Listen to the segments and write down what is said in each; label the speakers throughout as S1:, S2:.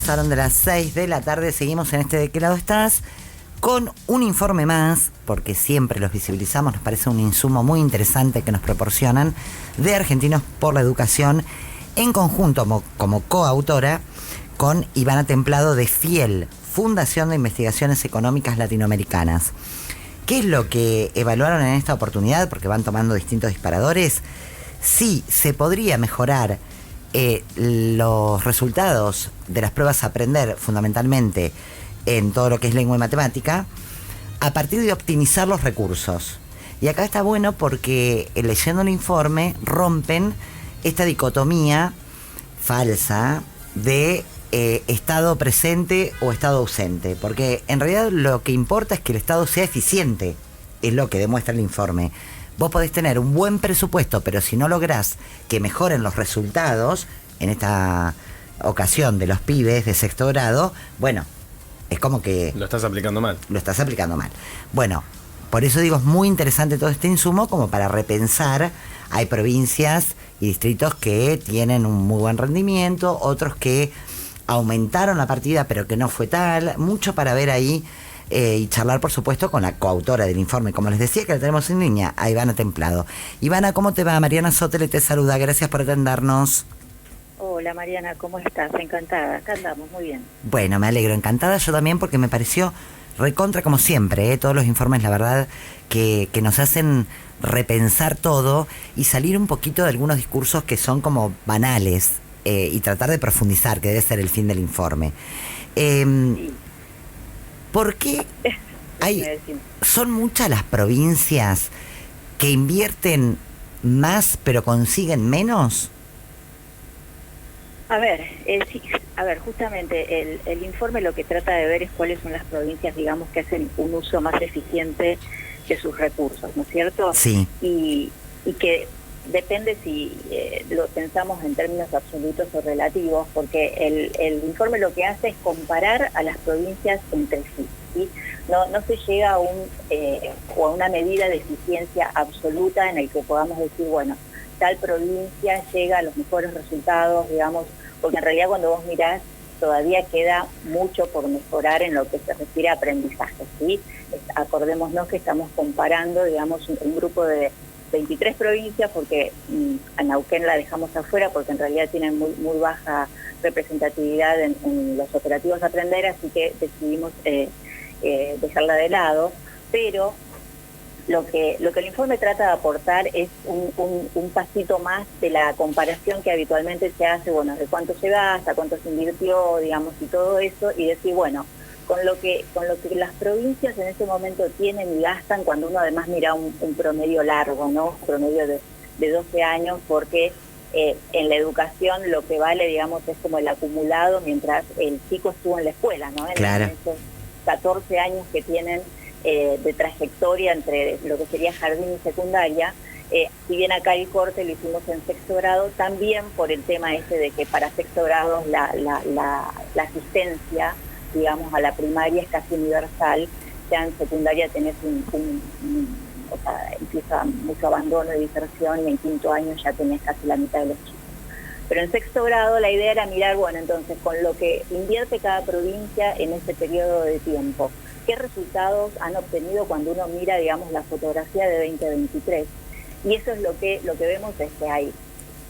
S1: Pasaron de las 6 de la tarde, seguimos en este ¿De qué lado estás? Con un informe más, porque siempre los visibilizamos, nos parece un insumo muy interesante que nos proporcionan, de Argentinos por la Educación, en conjunto como coautora con Ivana Templado de FIEL, Fundación de Investigaciones Económicas Latinoamericanas. ¿Qué es lo que evaluaron en esta oportunidad? Porque van tomando distintos disparadores. Sí, se podría mejorar los resultados de las pruebas a aprender, fundamentalmente en todo lo que es lengua y matemática, a partir de optimizar los recursos. Y acá está bueno porque leyendo el informe rompen esta dicotomía falsa de estado presente o estado ausente, porque en realidad lo que importa es que el estado sea eficiente, es lo que demuestra el informe. Vos podés tener un buen presupuesto, pero si no lográs que mejoren los resultados, en esta ocasión de los pibes de sexto grado, bueno, es como que...
S2: Lo estás aplicando mal.
S1: Lo estás aplicando mal. Bueno, por eso digo, es muy interesante todo este insumo como para repensar. Hay provincias y distritos que tienen un muy buen rendimiento, otros que aumentaron la partida, pero que no fue tal. Mucho para ver ahí. Y charlar, por supuesto, con la coautora del informe, como les decía, que la tenemos en línea, a Ivana Templado. Ivana, ¿cómo te va? Mariana Sotele te saluda, gracias por atendernos.
S3: Hola Mariana, ¿cómo estás? Encantada, acá andamos, muy bien.
S1: Bueno, me alegro, encantada yo también, porque me pareció recontra como siempre, todos los informes, la verdad, que nos hacen repensar todo y salir un poquito de algunos discursos que son como banales, y tratar de profundizar, que debe ser el fin del informe.
S3: Sí.
S1: ¿Por qué son muchas las provincias que invierten más pero consiguen menos?
S3: A ver, sí, justamente el informe lo que trata de ver es cuáles son las provincias, digamos, que hacen un uso más eficiente de sus recursos, ¿no es cierto?
S1: Sí.
S3: Y que depende si lo pensamos en términos absolutos o relativos, porque el informe lo que hace es comparar a las provincias entre sí, ¿sí? No se llega a a una medida de eficiencia absoluta en el que podamos decir, bueno, tal provincia llega a los mejores resultados, digamos, porque en realidad cuando vos mirás todavía queda mucho por mejorar en lo que se refiere a aprendizaje, ¿sí? Acordémonos que estamos comparando, digamos, un grupo de 23 provincias, porque a Neuquén la dejamos afuera porque en realidad tienen muy baja representatividad en los operativos a aprender, así que decidimos dejarla de lado, pero lo que el informe trata de aportar es un pasito más de la comparación que habitualmente se hace, bueno, de cuánto se gasta, cuánto se invirtió, digamos, y todo eso, y decir, bueno, con lo que las provincias en ese momento tienen y gastan, cuando uno además mira un promedio largo, ¿no? Un promedio de 12 años, porque en la educación lo que vale, digamos, es como el acumulado mientras el chico estuvo en la escuela, ¿no?
S1: Claro.
S3: En esos 14 años que tienen de trayectoria entre lo que sería jardín y secundaria. Si bien acá el corte lo hicimos en sexto grado, también por el tema ese de que para sexto grado la asistencia, digamos, a la primaria es casi universal. Ya en secundaria tenés o sea, empieza mucho abandono y diserción, y en quinto año ya tenés casi la mitad de los chicos. Pero en sexto grado la idea era mirar, bueno, entonces con lo que invierte cada provincia en ese periodo de tiempo, ¿qué resultados han obtenido cuando uno mira, digamos, la fotografía de 2023? Y eso es lo que vemos, es que hay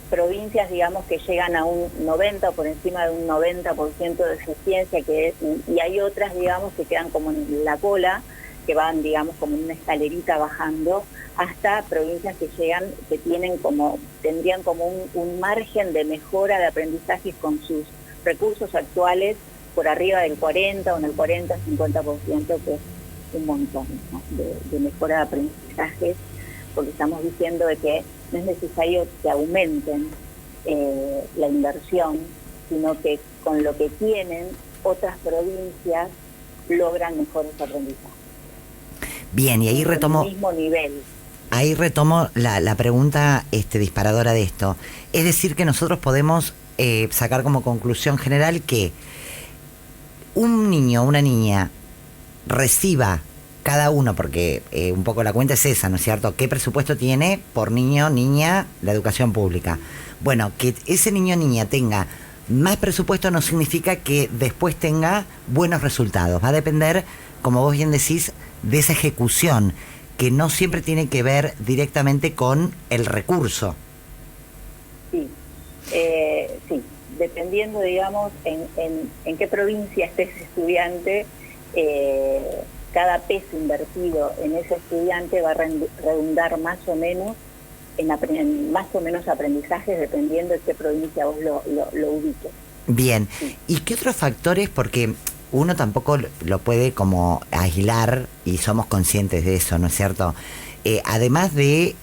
S3: provincias, digamos, que llegan a un 90 o por encima de un 90% de eficiencia, y hay otras, digamos, que quedan como en la cola, que van, digamos, como en una escalerita bajando, hasta provincias que tendrían como un margen de mejora de aprendizaje con sus recursos actuales por arriba del 40 o en el 40-50%, que es un montón, ¿no? de mejora de aprendizaje, porque estamos diciendo de que no es necesario que aumenten la inversión, sino que con lo que tienen otras provincias logran mejores aprendizajes.
S1: Bien, y ahí retomo...
S3: el mismo nivel.
S1: Ahí retomo la pregunta disparadora de esto. Es decir, que nosotros podemos sacar como conclusión general que un niño o una niña reciba cada uno, porque un poco la cuenta es esa, ¿no es cierto? ¿Qué presupuesto tiene por niño, niña, la educación pública? Bueno, que ese niño o niña tenga más presupuesto no significa que después tenga buenos resultados. Va a depender, como vos bien decís, de esa ejecución, que no siempre tiene que ver directamente con el recurso.
S3: Sí, sí, dependiendo, digamos, en qué provincia esté ese estudiante, cada peso invertido en ese estudiante va a redundar más o menos en más o menos aprendizajes, dependiendo de qué provincia vos lo ubiques.
S1: Bien,
S3: Sí.
S1: ¿y qué otros factores? Porque uno tampoco lo puede como aislar y somos conscientes de eso, ¿no es cierto? Además de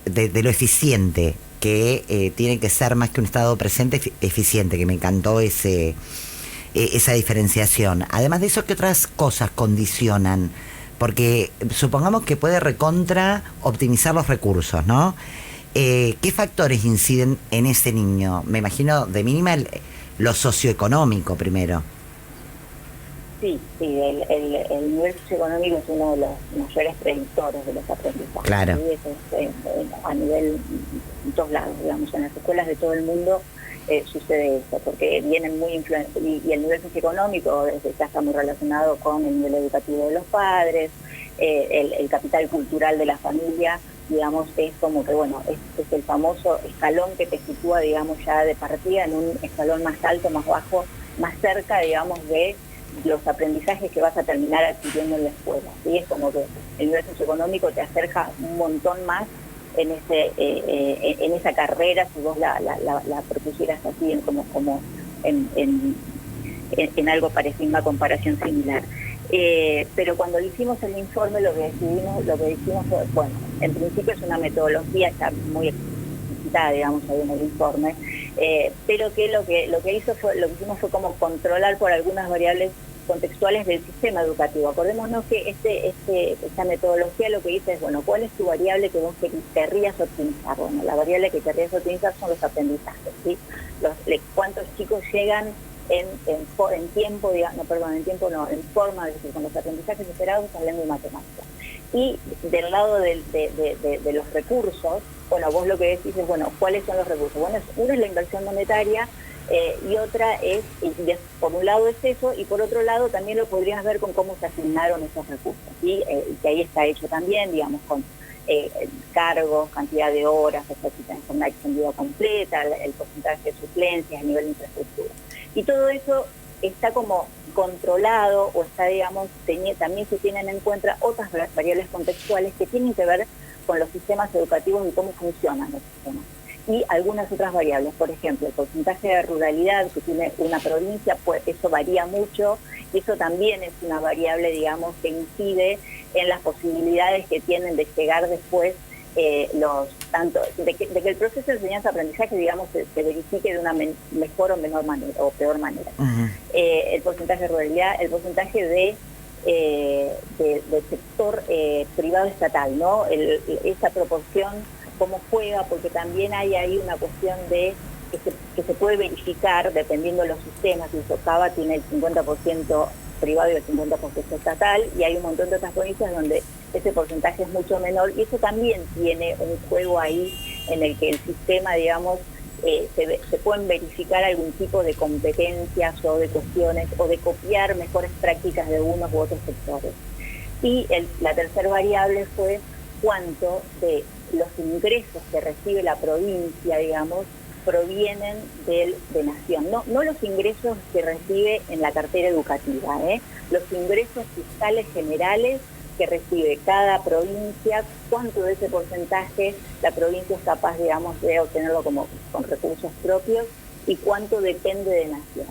S1: de lo eficiente, que tiene que ser más que un estado presente eficiente, que me encantó esa diferenciación. Además de eso, ¿qué otras cosas condicionan? Porque supongamos que puede recontra optimizar los recursos, ¿no? ¿Qué factores inciden en ese niño? Me imagino de mínima lo socioeconómico primero.
S3: Sí, sí, el nivel socioeconómico es uno de los mayores predictores de los aprendizajes.
S1: Claro.
S3: ¿Sí? Eso es, a nivel, en todos lados, digamos, en las escuelas de todo el mundo sucede eso, porque vienen muy y el nivel socioeconómico ya está muy relacionado con el nivel educativo de los padres, el capital cultural de la familia, digamos, es como que, bueno, es el famoso escalón que te sitúa, digamos, ya de partida en un escalón más alto, más bajo, más cerca, digamos, de los aprendizajes que vas a terminar adquiriendo en la escuela. ¿Sí? Es como que el nivel socioeconómico te acerca un montón más en esa carrera, si vos la propusieras así, como en algo parecido, una comparación similar. Pero cuando hicimos el informe, lo que dijimos fue, bueno, en principio es una metodología ya muy explicitada, digamos, ahí en el informe, pero que lo que hicimos fue como controlar por algunas variables contextuales del sistema educativo. Acordémonos que esta metodología lo que dice es, bueno, ¿cuál es tu variable que vos querrías optimizar? Bueno, la variable que querrías optimizar son los aprendizajes, ¿sí? ¿Cuántos chicos llegan en tiempo, en forma, es decir, con los aprendizajes esperados en lengua y matemática? Y del lado de los recursos, bueno, vos lo que decís es, bueno, ¿cuáles son los recursos? Bueno, uno es la inversión monetaria, y otra es, por un lado es eso, y por otro lado también lo podrías ver con cómo se asignaron esos recursos, ¿sí? Que ahí está hecho también, digamos, con cargos, cantidad de horas, en jornada extendida completa, el porcentaje de suplencias, el nivel de infraestructura. Y todo eso está como controlado, o está, digamos, también se tienen en cuenta otras variables contextuales que tienen que ver con los sistemas educativos y cómo funcionan los sistemas. Y algunas otras variables, por ejemplo, el porcentaje de ruralidad que tiene una provincia, pues eso varía mucho, y eso también es una variable, digamos, que incide en las posibilidades que tienen de llegar después de que el proceso de enseñanza-aprendizaje, digamos, se verifique de una mejor o menor manera, o peor manera.
S1: Uh-huh.
S3: El porcentaje de ruralidad, el porcentaje del sector privado estatal, ¿no? Esa proporción, cómo juega, porque también hay ahí una cuestión de que se puede verificar dependiendo de los sistemas. Y Socava tiene el 50% privado y el 50% estatal, y hay un montón de otras provincias donde ese porcentaje es mucho menor, y eso también tiene un juego ahí en el que el sistema, digamos, se pueden verificar algún tipo de competencias o de cuestiones, o de copiar mejores prácticas de unos u otros sectores. Y la tercera variable fue cuánto de los ingresos que recibe la provincia, digamos, provienen de Nación. No los ingresos que recibe en la cartera educativa, los ingresos fiscales generales que recibe cada provincia, cuánto de ese porcentaje la provincia es capaz, digamos, de obtenerlo como con recursos propios, y cuánto depende de Nación.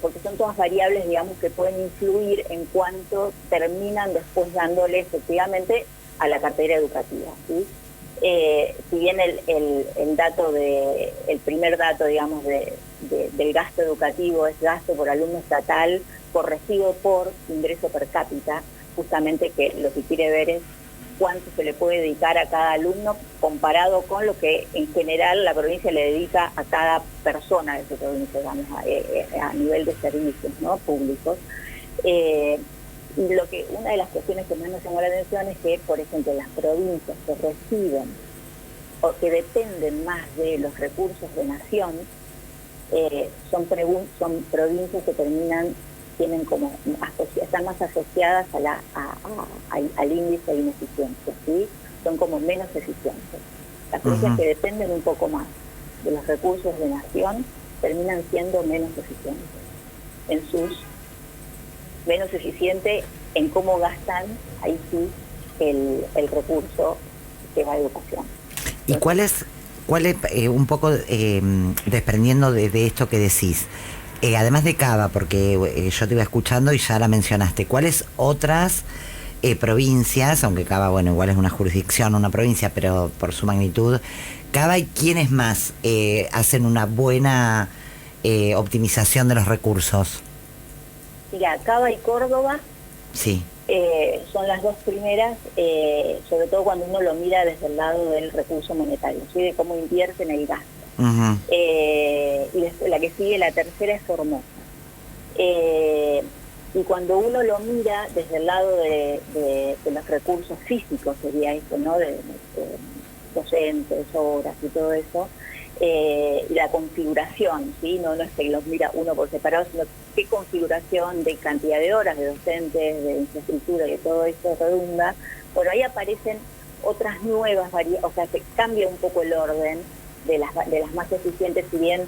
S3: Porque son todas variables, digamos, que pueden influir en cuánto terminan después dándole efectivamente a la cartera educativa, ¿sí? Si bien el primer dato, digamos, del gasto educativo es gasto por alumno estatal corregido por ingreso per cápita, justamente que lo que quiere ver es cuánto se le puede dedicar a cada alumno comparado con lo que en general la provincia le dedica a cada persona de su provincia, digamos, a nivel de servicios, ¿no?, públicos. Una de las cuestiones que más nos llamó la atención es que, por ejemplo, las provincias que reciben o que dependen más de los recursos de Nación, son provincias que tienen como están más asociadas al índice de ineficiencia, ¿sí? Son como menos eficientes. Las provincias que dependen un poco más de los recursos de nación terminan siendo menos eficientes en cómo gastan, ahí sí, el recurso que va a educación.
S1: ¿Y cuál es un poco desprendiendo de esto que decís? Además de Cava, porque yo te iba escuchando y ya la mencionaste, ¿cuáles otras provincias, aunque Cava, bueno, igual es una jurisdicción, una provincia, pero por su magnitud, Cava y quiénes más hacen una buena optimización de los recursos?
S3: Mira, Cava y Córdoba
S1: sí.
S3: Son las dos primeras, sobre todo cuando uno lo mira desde el lado del recurso monetario, ¿sí? De cómo invierten el gasto. Y después la que sigue, la tercera, es Formosa. Y cuando uno lo mira desde el lado de los recursos físicos, sería eso, ¿no? De docentes, horas y todo eso, y la configuración, ¿sí? No es que los mira uno por separado, sino qué configuración de cantidad de horas de docentes, de infraestructura y de todo eso redunda. Bueno, ahí aparecen otras nuevas variables, o sea, se cambia un poco el orden de las más eficientes, si bien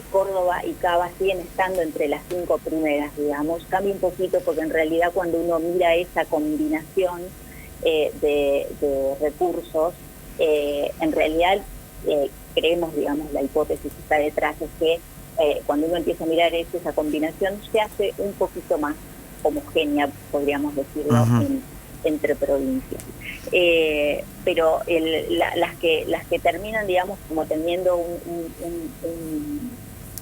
S3: Córdoba y Cava siguen estando entre las 5 primeras, digamos, cambia un poquito porque en realidad cuando uno mira esa combinación de recursos, en realidad creemos, digamos, la hipótesis que está detrás es que cuando uno empieza a mirar esa combinación se hace un poquito más homogénea, podríamos decirlo, entre provincias. Pero las que terminan, digamos, como teniendo un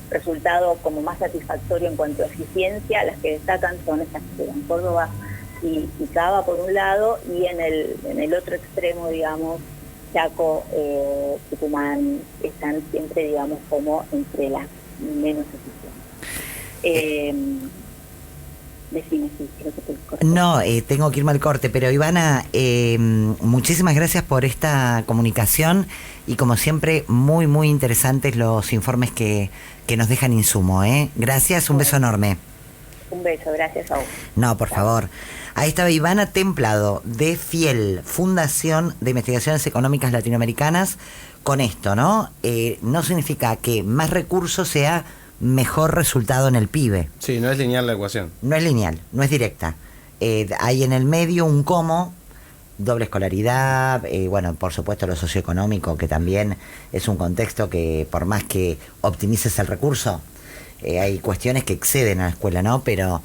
S3: resultado como más satisfactorio en cuanto a eficiencia, las que destacan son estas que eran Córdoba y Cava por un lado, y en el otro extremo, digamos, Chaco, Tucumán, están siempre, digamos, como entre las menos eficientes. Decime, sí, creo que te corté.
S1: No, tengo que irme al corte, pero Ivana, muchísimas gracias por esta comunicación y como siempre, muy, muy interesantes los informes que nos dejan insumo, ¿eh? Gracias, un beso enorme.
S3: Un beso, gracias a vos.
S1: No, por favor. Ahí estaba Ivana Templado, de FIEL, Fundación de Investigaciones Económicas Latinoamericanas, con esto, ¿no? No significa que más recursos sea mejor resultado en el PIB.
S2: Sí, no es lineal la ecuación.
S1: No es lineal, no es directa. Hay en el medio un cómo, doble escolaridad, bueno, por supuesto lo socioeconómico, que también es un contexto que por más que optimices el recurso, hay cuestiones que exceden a la escuela, ¿no? Pero